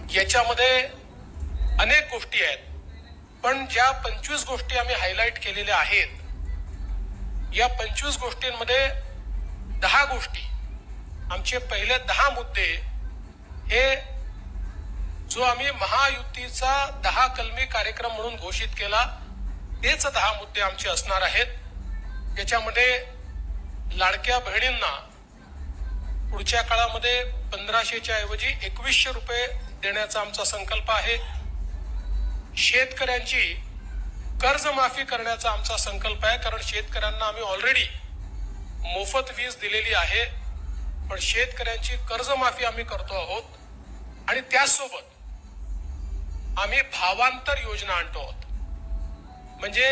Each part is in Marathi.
याच्यामध्ये अनेक गोष्टी आहेत, पण ज्या 25 गोष्टी आम्ही हायलाइट केलेल्या आहेत, या 25 गोष्टींमध्ये 10 गोष्टी, आमचे पहिले 10 मुद्दे हे जो आम्ही महायुतीचा 10 कलमी कार्यक्रम म्हणून घोषित केला, तेच 10 मुद्दे आमचे असणार आहेत। याच्यामध्ये लाडक्या बहिणींना पुढच्या काळामध्ये 1500च्या ऐवजी 2100 रुपये देण्याचा आमचा संकल्प आहे। शेतकऱ्यांची कर्जमाफी करण्याचा आमचा संकल्प आहे, कारण शेतकऱ्यांना आम्ही ऑलरेडी मोफत वीज दिलेली आहे, पण शेतकऱ्यांची कर्जमाफी आम्ही करतो आहोत। आणि त्याचसोबत आम्ही भावांतर योजना आणतो आहोत, म्हणजे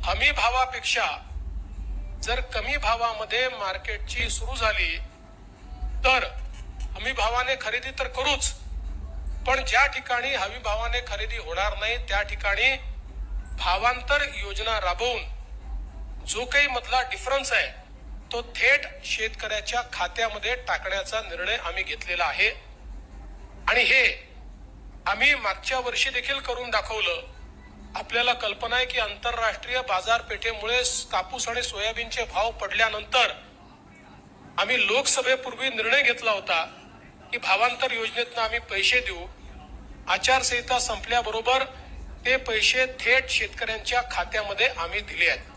हमी भावापेक्षा जर कमी भावामध्ये मार्केटची सुरू झाली तर हमी भावाने खरेदी तर करूच, पण ज्या ठिकाणी हमी भावाने खरेदी होणार नाही त्या ठिकाणी भावांतर योजना राबवून जो काही मधला डिफरन्स आहे तो थेट शेतकऱ्याच्या खात्यामध्ये टाकण्याचा निर्णय आम्ही घेतलेला आहे। आणि हे आम्ही मागच्या वर्षी देखील करून दाखवलं। आपल्याला कल्पना आहे की आंतरराष्ट्रीय बाजारपेठेमुळे कापूस आणि सोयाबीनचे भाव पडल्यानंतर आम्ही लोकसभेपूर्वी निर्णय घेतला होता की भावांतर योजनेतून आम्ही पैसे देऊ। आचारसंहिता संपल्याबरोबर ते पैसे थेट शेतकऱ्यांच्या खात्यामध्ये आम्ही दिले आहेत।